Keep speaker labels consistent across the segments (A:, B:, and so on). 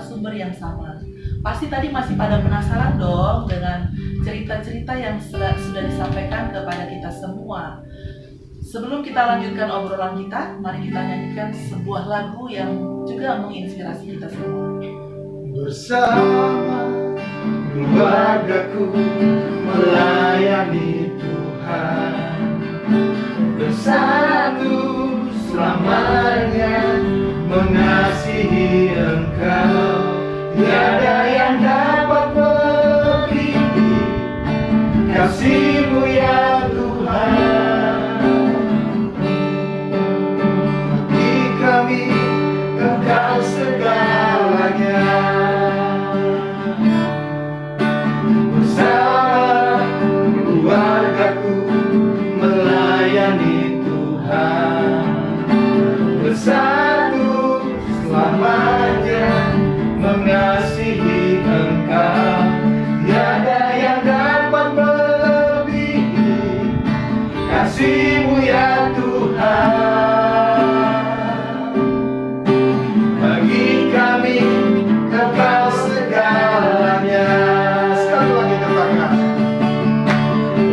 A: narasumber yang sama. Pasti tadi masih pada penasaran dong dengan cerita-cerita yang sudah disampaikan kepada kita semua. Sebelum kita lanjutkan obrolan kita, mari kita nyanyikan sebuah lagu yang juga menginspirasi kita semua.
B: Bersama keluargaku melayani Tuhan, bersatu selamanya mengasihi Engkau. Tiada yang dapat melebihi kasih-Mu ya Tuhan. Bagi kami Engkau segalanya. Bersama keluargaku melayani Tuhan, bersatu selamanya mengasihi Engkau. Tiada yang dapat melebihi kasih-Mu ya Tuhan. Bagi kami Engkau segalanya. Sekali lagi katakan.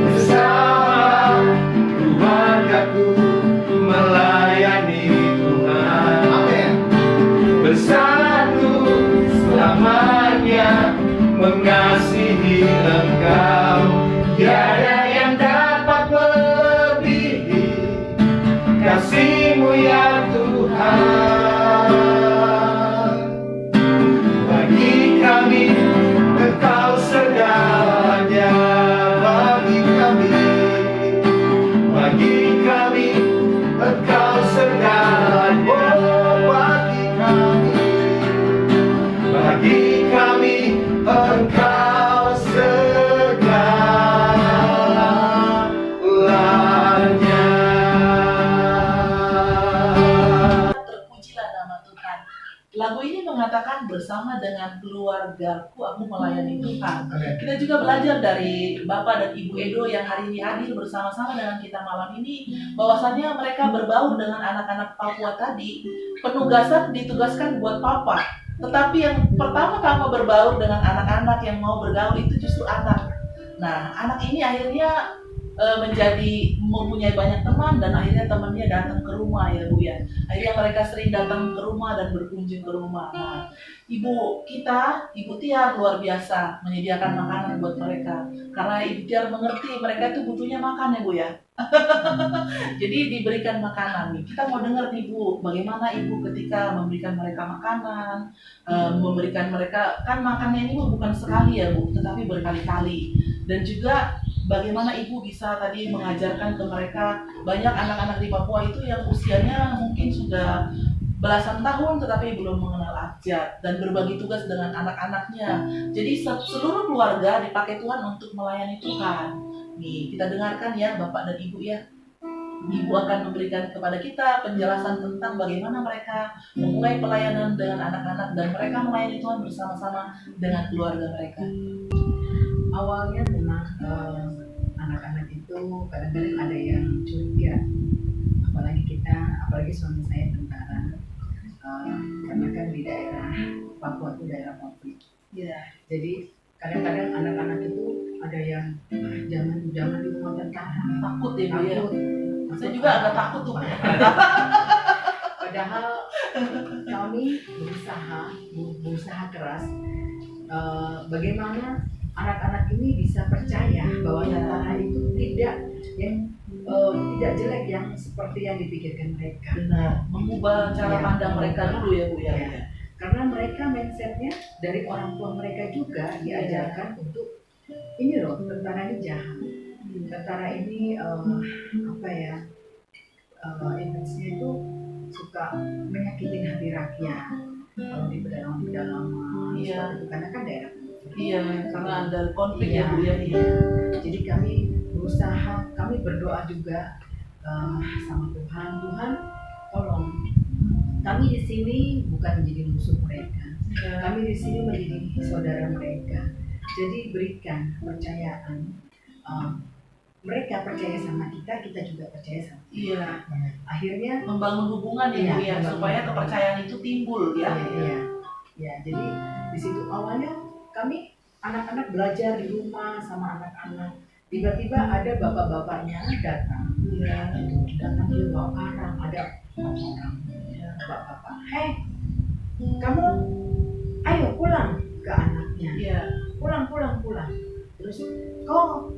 B: Bersama keluargaku melayani Tuhan. Amin. Bersatu selamanya mengasihi Engkau. Tiada yang dapat melebihi kasih-Mu ya Tuhan. Bagi kami Engkau segalanya. Bagi kami Engkau segalanya. Bagi kami Engkau segalanya.
A: Terpujilah nama Tuhan. Lagu ini mengatakan bersama dengan keluargaku aku melayani Tuhan. Kita juga belajar dari Bapak dan Ibu Edo yang hari ini hadir bersama-sama dengan kita malam ini, bahwasannya mereka berbaur dengan anak-anak Papua tadi. Penugasan ditugaskan buat Papa, tetapi yang pertama-tama berbaur dengan anak-anak yang mau bergaul itu justru anak. Nah, anak ini akhirnya menjadi mempunyai banyak teman, dan akhirnya temannya datang ke rumah ya Bu ya. Akhirnya mereka sering datang ke rumah dan berkunjung ke rumah. Nah, Ibu Tiar luar biasa menyediakan makanan buat mereka, karena Ibu Tiar mengerti mereka itu butuhnya makan ya Bu ya. Jadi diberikan makanan nih. Kita mau dengar nih Bu, bagaimana Ibu ketika memberikan mereka makanan, memberikan mereka, kan makannya ini Bu bukan sekali ya Bu, tetapi berkali-kali. Dan juga bagaimana Ibu bisa tadi mengajarkan ke mereka, banyak anak-anak di Papua itu yang usianya mungkin sudah belasan tahun tetapi belum mengenal abjad, dan berbagi tugas dengan anak-anaknya. Jadi seluruh keluarga dipakai Tuhan untuk melayani Tuhan. Nih, kita dengarkan ya Bapak dan Ibu ya. Ibu akan memberikan kepada kita penjelasan tentang bagaimana mereka memulai pelayanan dengan anak-anak, dan mereka melayani Tuhan bersama-sama dengan keluarga mereka.
C: Awalnya memang anak-anak itu kadang-kadang ada yang curiga, apalagi suami saya tentara, karena kan di daerah Papua itu daerah konflik. Jadi kadang-kadang anak-anak itu ada yang jangan di rumah tentara,
A: Takut ya Bu ya.
C: takut.
A: Saya juga agak takut tuh.
C: Padahal kami berusaha keras, bagaimana anak-anak ini bisa percaya bahwa tentara itu tidak jelek yang seperti yang dipikirkan mereka.
A: Benar, mengubah cara pandang mereka dulu ya Bu ya.
C: Karena mereka mindsetnya dari orang tua mereka juga diajarkan untuk ini loh, tentara ini jahat, tentara ini image-nya itu suka menyakitin hati rakyat kalau di pedalaman seperti itu, karena kan daerah.
A: Karena ada konflik ya Bu ya.
C: Jadi kami berusaha, kami berdoa juga sama Tuhan, tolong kami di sini bukan menjadi musuh mereka, kami di sini menjadi saudara mereka. Jadi berikan kepercayaan, mereka percaya sama kita, kita juga percaya sama mereka. Akhirnya
A: membangun hubungan ya Bu ya, supaya kepercayaan itu timbul ya.
C: Ya, jadi di situ awalnya kami anak-anak belajar di rumah sama anak-anak. Tiba-tiba ada bapak-bapaknya datang.
A: Iya.
C: Datang dia bawa parang, ada orang bapak-bapak. Hei, kamu ayo pulang ke anaknya.
A: Iya.
C: Pulang. Terus kau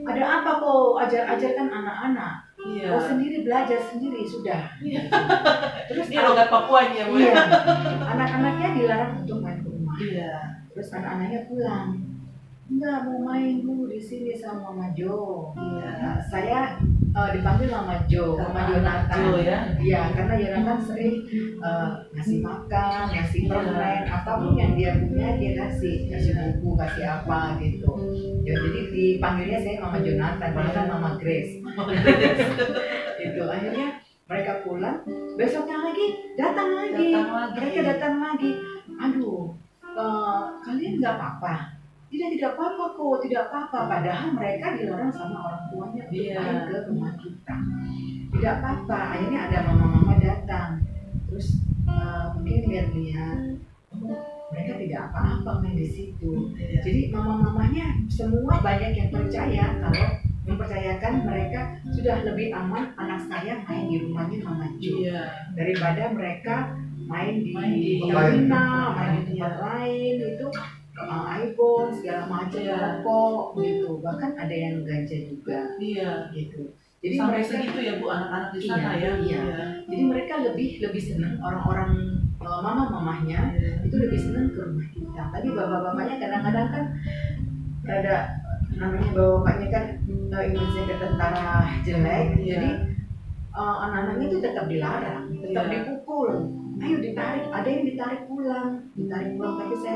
C: ada apa kau ajarkan anak-anak?
A: Iya.
C: Kau sendiri belajar sendiri sudah.
A: Iya.
C: Terus
A: Ini logat Papuanya, Bu.
C: iya, anak-anaknya dilarang untuk main ke rumah.
A: Iya.
C: Terus anak-anaknya pulang. Enggak mau main dulu di sini sama Mama Jo.
A: Iya.
C: Nah, saya dipanggil Mama Jo, Mama Jonathan.
A: Jo ya.
C: Iya, karena Jonathan sering ngasih makan, ngasih permen, apapun yang dia punya dia kasih buku, kasih apa gitu. Ya, jadi dipanggilnya saya Mama Jonathan, bahkan Mama Grace. Itu akhirnya mereka pulang, besoknya lagi datang lagi. Mereka datang lagi. Aduh, kalian nggak apa-apa? Tidak apa-apa kok, tidak apa-apa. Padahal mereka dilarang sama orang tuanya untuk
A: Iya.
C: main ke rumah kita. Tidak apa-apa. Akhirnya ada mama-mama datang. Terus mungkin lihat-lihat, oh, mereka tidak apa-apa main di situ.
A: Iya.
C: Jadi mama-mamanya semua banyak yang percaya kalau mempercayakan mereka sudah lebih aman anak saya main di rumahnya Mama Jo
A: Iya.
C: daripada mereka main di
A: tempat
C: terminal, main di
A: lain.
C: tempat lain itu iPhone segala macam
A: Iya.
C: rokok gitu, bahkan ada yang ganja juga
A: Iya.
C: gitu. Jadi
A: Sampai
C: mereka
A: segitu ya Bu anak-anak di sana
C: Iya,
A: ya.
C: iya. Jadi mereka lebih senang orang-orang mama-mamahnya
A: Iya.
C: itu lebih senang ke rumah kita. Tapi bapak-bapaknya kadang-kadang kan ada namanya bapak-bapaknya kan imajinya ke tentara jelek,
A: Iya.
C: jadi anak-anaknya itu tetap dilarang, tetap
A: Iya.
C: dipukul. Ayo ditarik, ada yang ditarik pulang. Tapi saya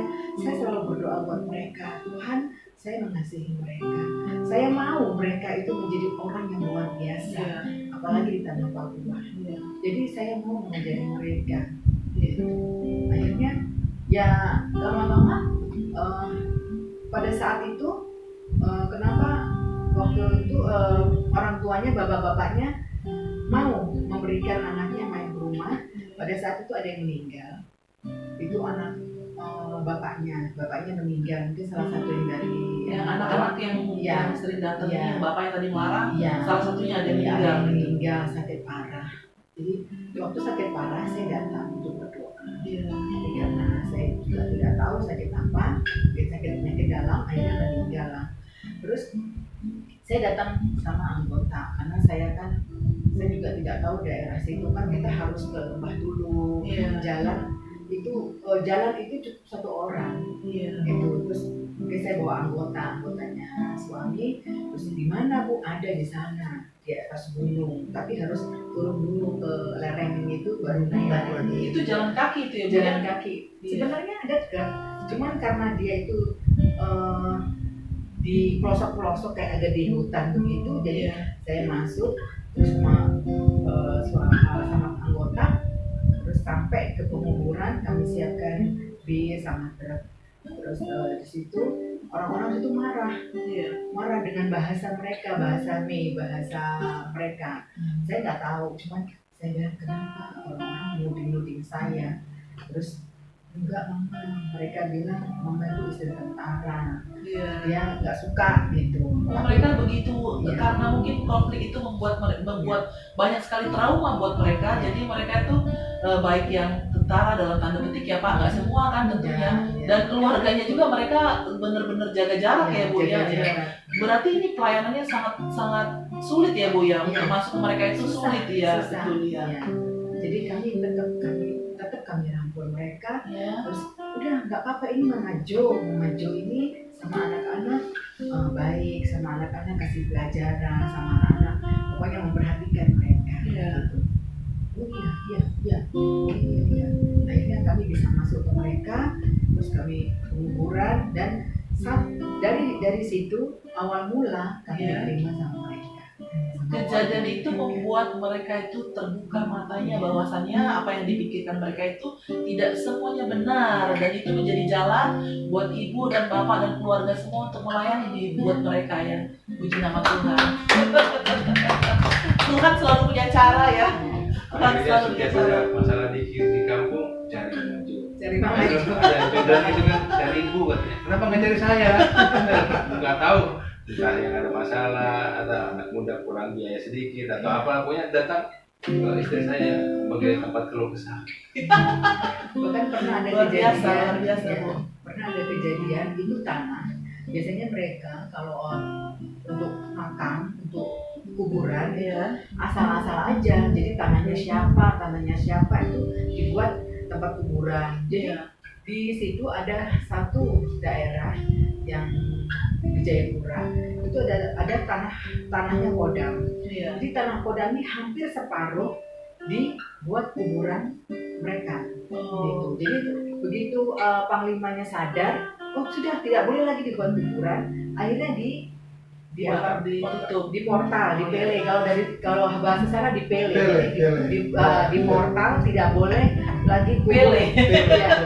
C: selalu berdoa buat mereka. Tuhan, saya mengasihi mereka. Saya mau mereka itu menjadi orang yang luar biasa,
A: Iya.
C: apalagi di tanah Papua.
A: Iya.
C: Jadi saya mau mengajari mereka.
A: Iya.
C: Akhirnya ya lama-lama pada saat itu kenapa waktu itu orang tuanya, bapak-bapaknya mau memberikan anaknya main ke rumah. Pada saat itu ada yang meninggal. Itu anak bapaknya meninggal. Mungkin salah satu yang dari
A: Yang anak-anak yang sering datang
C: Iya.
A: yang bapak yang tadi melarang,
C: Iya.
A: salah satunya ada yang
C: Iya,
A: meninggal.
C: yang meninggal sakit parah. Jadi waktu sakit parah saya datang untuk berdoa.
A: Iya.
C: Jadi karena saya juga tidak tahu sakit apa, sakit penyakit dalam, akhirnya meninggal lah. Terus saya datang sama anggota karena saya juga tidak tahu daerah situ kan, kita harus ke lembah dulu.
A: Iya.
C: Jalan itu cukup satu orang.
A: Iya.
C: Itu terus mungkin saya bawa anggotanya suami. Terus di mana Bu? Ada di sana di atas gunung, tapi harus turun dulu ke lereng itu baru naik lagi.
A: Itu jalan kaki itu ya Bu?
C: Jalan kaki.
A: Iya.
C: Sebenarnya ada kan, cuman karena dia itu di pelosok-pelosok kayak ada di hutan begitu, jadi
A: Iya.
C: saya masuk terus sama anggota, terus sampai ke penguburan kami siapkan bis sama truk. Terus di situ orang-orang itu
A: Iya.
C: marah dengan bahasa mereka, bahasa mereka. Saya nggak tahu, cuman saya bilang kenapa orang-orang nuding saya. Terus enggak mama, mereka bilang mama itu istri tentara,
A: Iya.
C: dia nggak suka gitu.
A: Mereka begitu
C: Iya.
A: karena mungkin konflik itu membuat banyak sekali trauma buat mereka. Jadi mereka itu baik yang tentara dalam tanda petik ya Pak, nggak semua kan tentunya.
C: Iya.
A: Dan keluarganya juga mereka benar-benar jaga jarak ya Bu ya.
C: jaga
A: Ya.
C: jarak.
A: Berarti ini pelayanannya sangat sulit ya Bu ya.
C: Iya.
A: Termasuk mereka itu sulit ya.
C: Susah.
A: Betul ya.
C: Iya. Jadi tetap kami rangkul mereka.
A: Ya.
C: Terus udah nggak apa-apa, ini Mama Jo ini sama anak-anak baik, sama anak-anak kasih pelajaran, sama anak-anak pokoknya memperhatikan mereka.
A: Iya.
C: Gitu. Oh iya. Akhirnya kami bisa masuk ke mereka, terus kami penguburan dan dari situ awal mula kami
A: Iya.
C: diterima sama mereka.
A: Kejadian itu membuat mereka itu terbuka matanya bahwasannya apa yang dipikirkan mereka itu tidak semuanya benar, dan itu menjadi jalan buat ibu dan bapak dan keluarga semua untuk melayani buat mereka ya. Puji nama Tuhan. Tuhan selalu punya cara ya. Tuhan
B: Akhirnya
A: selalu punya
B: setiap
A: cara.
B: ada masalah di kampung cari maju.
C: Cari Cari mama Jo.
B: Jodoh itu kan cari ibu katanya. Kenapa nggak cari saya? Nggak tahu. Entah yang ada masalah, ada anak muda kurang biaya sedikit atau apa, pokoknya datang ke istri saya sebagai tempat keluh kesah.
C: Bahkan pernah ada
A: Luar biasa,
C: kejadian,
A: luar biasa,
C: ya,
A: Bu.
C: pernah ada kejadian itu tanah. Biasanya mereka kalau untuk makan, untuk kuburan,
A: Iya.
C: asal-asal aja. Jadi tanahnya siapa itu dibuat tempat kuburan. Jadi
A: Iya.
C: di situ ada satu daerah yang di Jayapura itu ada tanahnya Kodam.
A: Iya.
C: Jadi tanah Kodam ini hampir separuh dibuat kuburan mereka.
A: Oh.
C: Gitu. Jadi begitu panglimanya sadar, oh sudah tidak boleh lagi dibuat kuburan, akhirnya
A: Ditutup.
C: di portal, di pele. Kalau bahasa sana di pele.
B: Pele,
C: Jadi, di portal tidak boleh lagi kubur.
A: Pele.
C: Ya.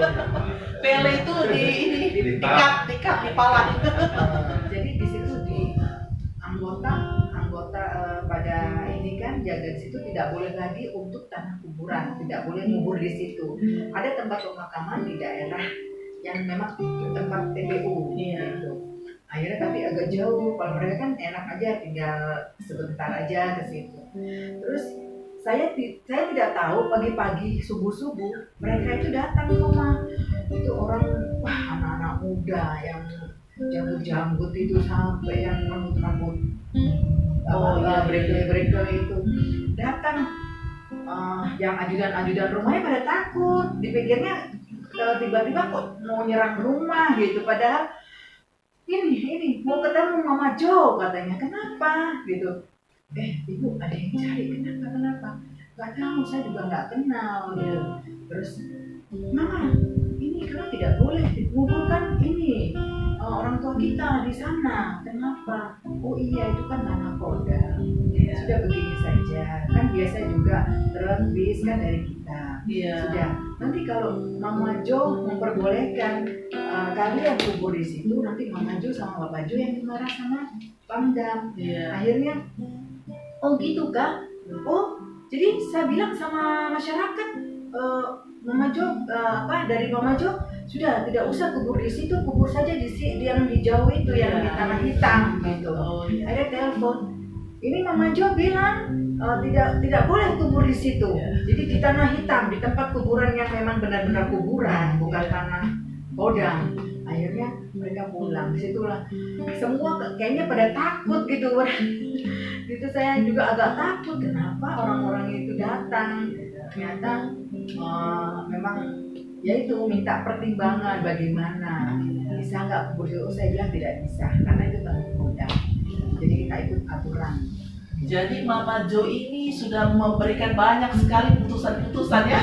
A: Pele itu di
B: Dikat.
A: dipalang.
C: Jadi di situ di anggota pada ini kan jaga di situ tidak boleh lagi untuk tanah kuburan, tidak boleh kubur di situ. Ada tempat pemakaman di daerah yang memang tempat TPU.
A: Iya.
C: Gitu. Akhirnya tapi agak jauh. Kalau mereka kan enak aja tinggal sebentar aja ke situ. Terus saya tidak tahu pagi-pagi subuh-subuh mereka itu datang ke rumah. Itu orang anak-anak muda yang jambut-jambut itu sampai yang rambut-rambut brekel itu datang. Yang ajudan rumahnya pada takut, dipikirnya tiba-tiba kok mau nyerang rumah gitu, padahal ini mau ketemu Mama Jo katanya. Kenapa gitu? Ibu ada yang cari. Kenapa? Gak tahu, saya juga nggak kenal gitu. Terus Mama, ini karena tidak boleh dikuburkan ini orang tua kita di sana. Kenapa? Oh iya, itu kan tanah Kodam. Sudah begini saja. Kan biasa juga terlebih kan dari kita.
A: Iya.
C: Sudah. Nanti kalau Mama Jo memperbolehkan kalian kubur di situ, nanti Mama Jo sama Bapak Jo yang dimarah sama Pangdam.
A: Iya.
C: Akhirnya, oh gitu Kak? Oh, jadi saya bilang sama masyarakat, Mama Jo, dari Mama Jo sudah tidak usah kubur di situ, kubur saja di yang di jauh itu, yang di tanah hitam gitu.
A: Oh, iya.
C: Ada telepon, ini Mama Jo bilang tidak boleh kubur di situ. Jadi di tanah hitam, di tempat kuburan yang memang benar-benar kuburan, bukan tanah Kodam. Akhirnya mereka pulang. Disitulah semua kayaknya pada takut gitu. Itu saya juga agak takut, kenapa orang-orang itu datang. Ternyata memang ya itu minta pertimbangan bagaimana bisa nggak kubur itu. Saya bilang tidak bisa karena itu tanah Kodam. Jadi kita ikut aturan.
A: Jadi Mama Jo ini sudah memberikan banyak sekali putusan-putusan ya.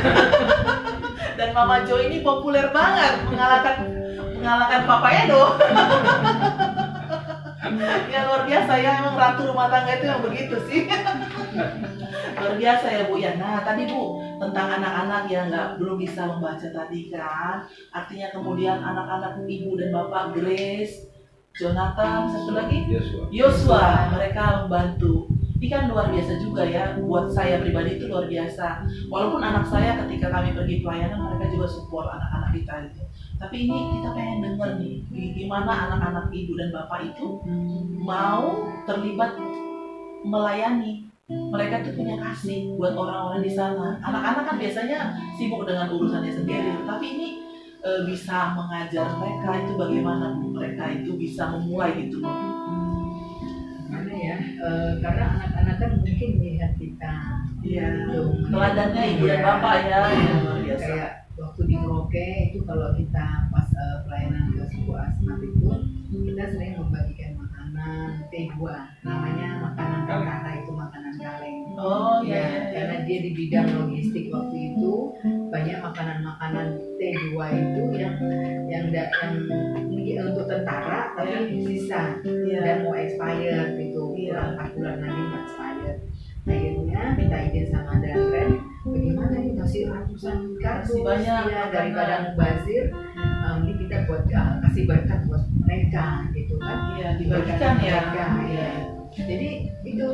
A: Dan Mama Jo ini populer banget mengalahkan Papa Edo. Ya luar biasa ya, emang ratu rumah tangga itu yang begitu sih. Luar biasa ya Bu ya. Nah tadi Bu tentang anak-anak yang belum bisa membaca tadi kan, artinya kemudian anak-anak ibu dan bapak Grace, Jonathan, satu lagi Yosua, mereka membantu. Ini kan luar biasa juga ya, buat saya pribadi itu luar biasa. Walaupun anak saya ketika kami pergi pelayanan mereka juga support anak-anak kita itu. Tapi ini kita pengen denger nih, gimana anak-anak ibu dan bapak itu mau terlibat melayani. Mereka tuh punya kasih buat orang-orang di sana. Anak-anak kan biasanya sibuk dengan urusannya sendiri, tapi ini bisa mengajar mereka itu bagaimana mereka itu bisa memulai gitu.
C: Karena ya, karena anak-anak kan mungkin melihat kita.
A: Iya.
C: Gitu.
A: Teladannya ibu dan bapak ya, yang luar biasa.
C: Kayak waktu di Merauke itu kalau kita pas pelayanan ke sebuah asmat itu, kita sering membagikan makanan T2, namanya makanan kantata, itu makanan kaleng.
A: Oh
C: Ya,
A: iya.
C: karena dia di bidang logistik waktu itu banyak makanan-makanan T2 itu yang untuk tentara tapi sisa dan mau expired gitu, kurang 4 bulan lagi mau expired. Akhirnya minta izin sama Danren, bagaimana ini masih ratusan kardus
A: Masih banyak
C: ya, daripada mubazir, ini kita buat kasih berkat buat mereka gitu kan.
A: Iya, dibagikan ya.
C: Mereka, ya. Jadi itu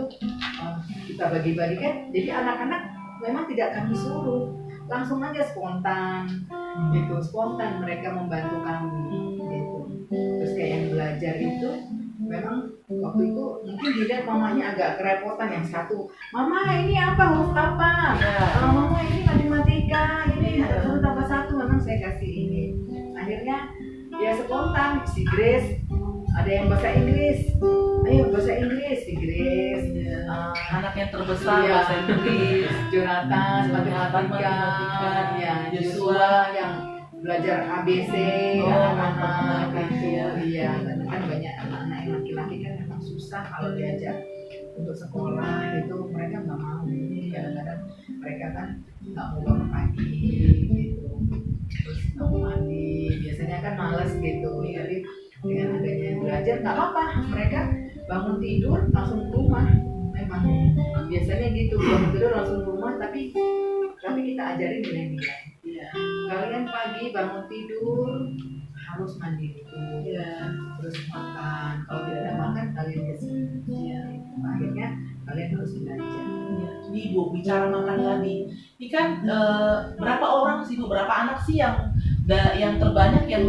C: kita bagi-bagikan. Jadi anak-anak memang tidak kami suruh, langsung aja spontan. Itu spontan mereka membantu kami gitu. Terus kayak yang belajar itu memang waktu itu mungkin dilihat mamanya agak kerepotan, yang satu, mama ini apa, huruf apa, mama ini matematika, ini satu tambah satu, memang saya kasih ini. Akhirnya ya spontan, si Grace ada yang bahasa Inggris, ayo bahasa Inggris, si Grace,
A: Anak yang terbesar
C: Iya.
A: bahasa Inggris,
C: Jonathan matematika, ya Joshua yang belajar ABC,
A: Oh,
C: anak-anak
A: matematika,
C: itu,
A: ya.
C: iya, karena kan banyak anak-anak yang laki-laki kan memang susah kalau diajak untuk sekolah itu, mereka nggak mau. Kadang-kadang mereka kan nggak mau bangun pagi gitu, terus nggak mau mandi, biasanya kan malas gitu. Jadi dengan adanya belajar nggak apa-apa, mereka bangun tidur langsung ke rumah. Memang biasanya gitu, bangun tidur langsung ke rumah, tapi kita ajarin nilai-nilai.
A: Iya.
C: Kalian pagi bangun tidur harus mandi dulu,
A: Iya.
C: terus makan. Kalau tidak ada makan kalian kesini.
A: Iya.
C: Akhirnya kalian harus belajar.
A: Iya. Ini Bu, bicara makan tadi. Ini kan berapa orang sih Bu, berapa anak sih yang terbanyak yang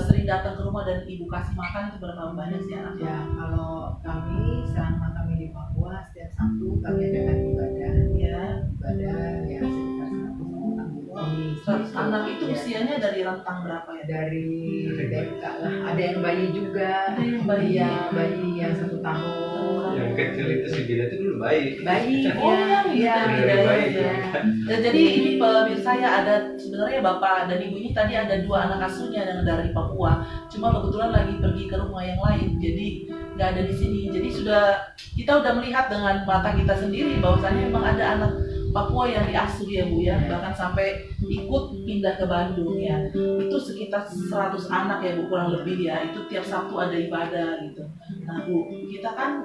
A: sering datang ke rumah dan Ibu kasih makan, itu berapa banyak sih anak?
C: Ya, kalau kami selama kami di Papua setiap Sabtu kami adakan ibadah
A: Ya.
C: ya sekitar 100 orang lebih.
A: 100 anak itu
C: Ya,
A: usianya dari rentang berapa ya?
C: dari TK lah. Ada yang bayi juga.
A: Ada yang bayi.
C: Iya, bayi yang 1 tahun.
B: Yang kecil itu si Bida itu dulu baik.
C: Bayi,
A: Oh,
C: ya,
A: iya,
B: Dari bayi.
C: ya.
A: Jadi ini pemirsa ya, ada sebenarnya bapak dan ibu ini tadi ada 2 anak asuhnya yang dari Papua. Cuma kebetulan lagi pergi ke rumah yang lain, jadi nggak ada di sini. Jadi kita udah melihat dengan mata kita sendiri bahwasannya memang ada anak Papua yang diasuh ya Bu ya, bahkan sampai ikut pindah ke Bandung ya. Itu sekitar 100 anak ya Bu, kurang lebih ya. Itu tiap Sabtu ada ibadah gitu. Nah Bu, kita kan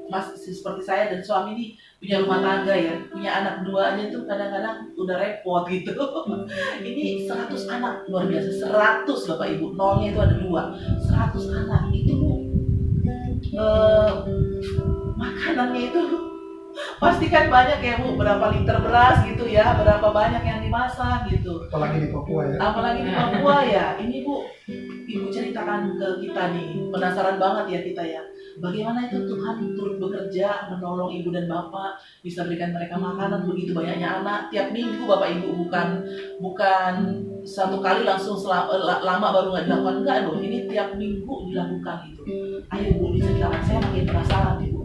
A: masih seperti saya dan suami ini punya rumah tangga ya, punya anak 2 aja tuh kadang-kadang udah repot gitu. Ini 100 anak, luar biasa, 100 Bapak Ibu, nolnya itu ada 2, 100 anak itu Bu, makanannya itu pasti kan banyak ya Bu, berapa liter beras gitu ya, berapa banyak yang dimasak gitu.
D: Apalagi di Papua ya.
A: Apalagi di Papua ya. Ini Bu, Ibu ceritakan ke kita nih, penasaran banget ya kita ya. Bagaimana itu Tuhan turut bekerja menolong ibu dan bapak, bisa berikan mereka makanan begitu banyaknya anak tiap minggu Bapak Ibu, bukan satu kali langsung lama baru nggak dilakukan, enggak loh, ini tiap minggu dilakukan itu. Ayo Bu, diceritakan, saya makin penasaran nih Bu.